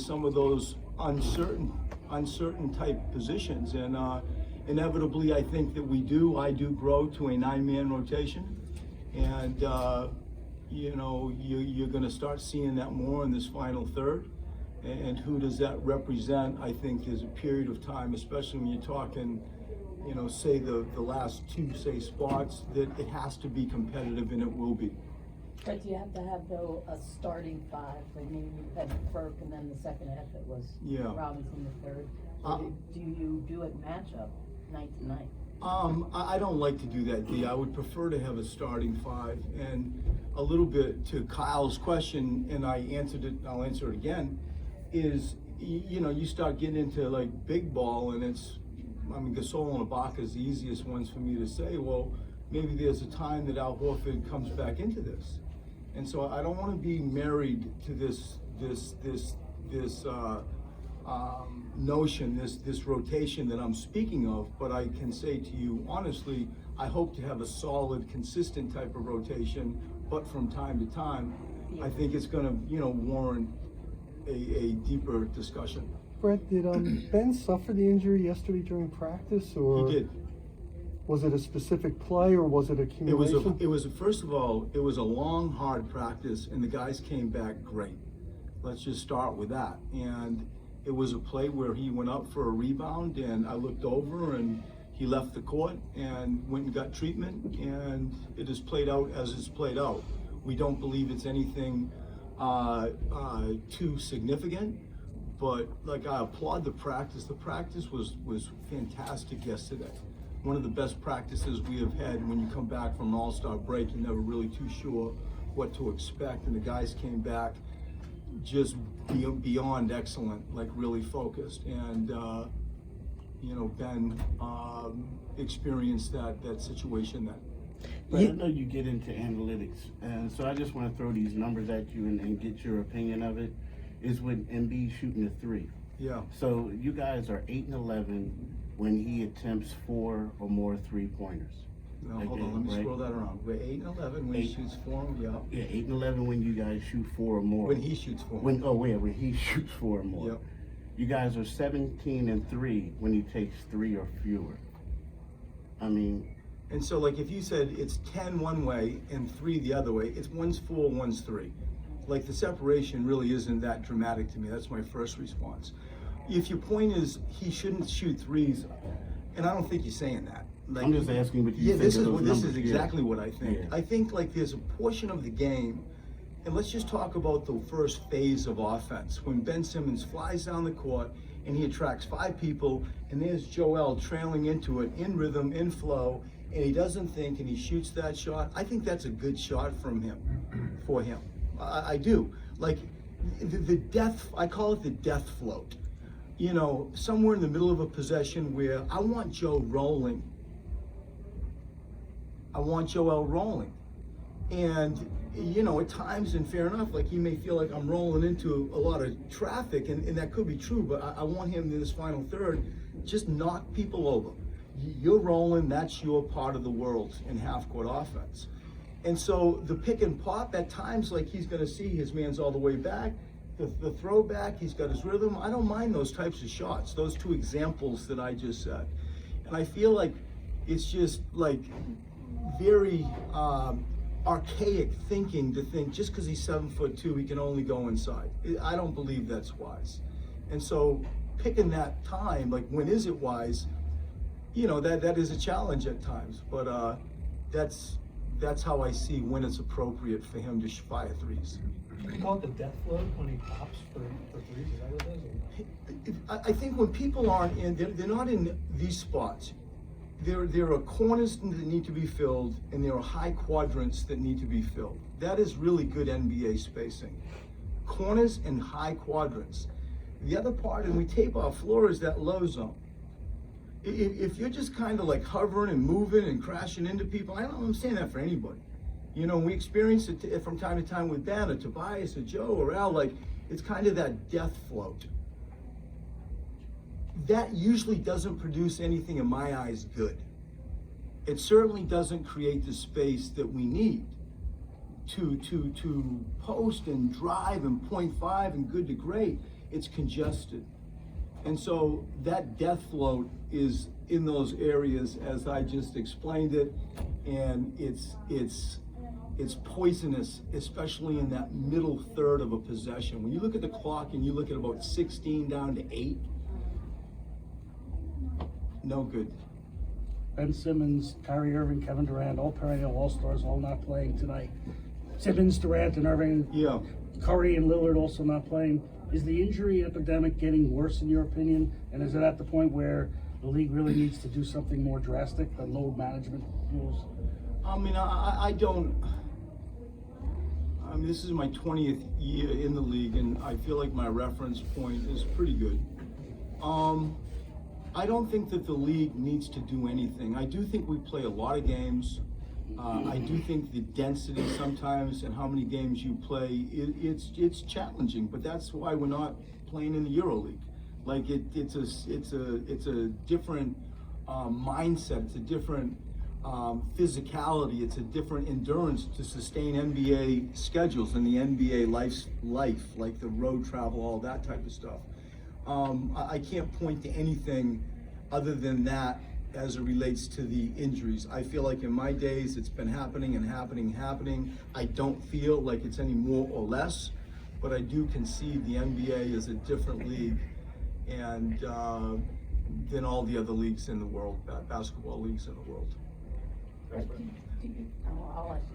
some of those uncertain type positions. And inevitably, I think that I do grow to a 9-man rotation. And, you're going to start seeing that more in this final third. And who does that represent? I think is a period of time, especially when you're talking, say the last two, spots, that it has to be competitive, and it will be. But do you have to have, though, a starting five? I mean, you had Burke, and then the second half it was Robinson the third. Or do you do it matchup night to night? I don't like to do that, Dee. I would prefer to have a starting five. And a little bit to Kyle's question, and I answered it, I'll answer it again, is, you start getting into like big ball, and Gasol and Ibaka is the easiest ones for me to say, well, maybe there's a time that Al Horford comes back into this. And so I don't want to be married to this notion, this rotation that I'm speaking of, but I can say to you honestly, I hope to have a solid, consistent type of rotation, but from time to time, I think it's going to, warrant a deeper discussion. Brett, did Ben suffer the injury yesterday during practice, or he did? Was it a specific play, or was it accumulation? It was first of all, it was a long, hard practice, and the guys came back great. Let's just start with that. And it was a play where he went up for a rebound, and I looked over, and he left the court and went and got treatment, and it has played out as it's played out. We don't believe it's anything too significant, but like, I applaud the practice. The practice was fantastic yesterday. One of the best practices we have had. When you come back from an all-star break, you're never really too sure what to expect, and the guys came back just beyond excellent, like really focused. And Ben experienced that situation then. But I know you get into analytics, and so I just want to throw these numbers at you and get your opinion of it. Is with Embiid shooting a three. Yeah. So you guys are 8-11 when he attempts 4 or more 3-pointers. No, hold on, let me scroll that around. We're 8-11 when he shoots 4. Yeah. Yeah, 8-11 when you guys shoot 4 or more. When he shoots 4. When he shoots 4 or more. Yep. You guys are 17-3 when he takes 3 or fewer. I mean. And so, like, if you said it's 10 one way and 3 the other way, it's one's 4, one's 3. Like, the separation really isn't that dramatic to me. That's my first response. If your point is he shouldn't shoot threes, and I don't think you're saying that. Like, I'm just asking what you think this of those this numbers. is exactly what I think. Yeah. I think like there's a portion of the game, and let's just talk about the first phase of offense, when Ben Simmons flies down the court and he attracts 5 people, and there's Joel trailing into it, in rhythm, in flow, and he doesn't think, and he shoots that shot. I think that's a good shot for him. I do. Like, the death, I call it the death float. Somewhere in the middle of a possession where I want Joe rolling. I want Joel rolling. And, at times, and fair enough, like, he may feel like I'm rolling into a lot of traffic, and that could be true, but I want him in this final third, just knock people over. You're rolling, that's your part of the world in half-court offense. And so the pick and pop, at times, like, he's going to see his man's all the way back, the throwback, he's got his rhythm. I don't mind those types of shots, those 2 examples that I just said. And I feel like it's just like very archaic thinking to think just because he's 7'2", he can only go inside. I don't believe that's wise. And so picking that time, like, when is it wise? That is a challenge at times, but that's how I see when it's appropriate for him to fire threes. You call it the death float when he pops for threes? Is that what it is? I think when people aren't in, they're not in these spots. There are corners that need to be filled, and there are high quadrants that need to be filled. That is really good NBA spacing. Corners and high quadrants. The other part, and we tape our floor, is that low zone. If you're just kind of like hovering and moving and crashing into people, I'm saying that for anybody. We experience it from time to time with Ben or Tobias or Joe or Al, like, it's kind of that death float. That usually doesn't produce anything in my eyes good. It certainly doesn't create the space that we need to post and drive and .5 and good to great. it's congested. And so that death float is in those areas as I just explained it, and it's poisonous, especially in that middle third of a possession. When you look at the clock and you look at about 16 down to 8, no good. Ben Simmons, Kyrie Irving, Kevin Durant, all perennial All-Stars, all not playing tonight. Simmons, Durant, and Irving. Yeah. Curry and Lillard also not playing. Is the injury epidemic getting worse in your opinion? And is it at the point where the league really needs to do something more drastic than load management rules? I mean, I don't. I mean, this is my 20th year in the league, and I feel like my reference point is pretty good. I don't think that the league needs to do anything. I do think we play a lot of games. I do think the density sometimes and how many games you play, it's challenging. But that's why we're not playing in the EuroLeague. Like it's a different mindset. It's a different physicality. It's a different endurance to sustain NBA schedules and the NBA life, like the road travel, all that type of stuff. I can't point to anything other than that as it relates to the injuries. I feel like in my days it's been happening and happening. I don't feel like it's any more or less, but I do concede the NBA is a different league and than all the other leagues in the world, basketball leagues in the world. I'll ask you.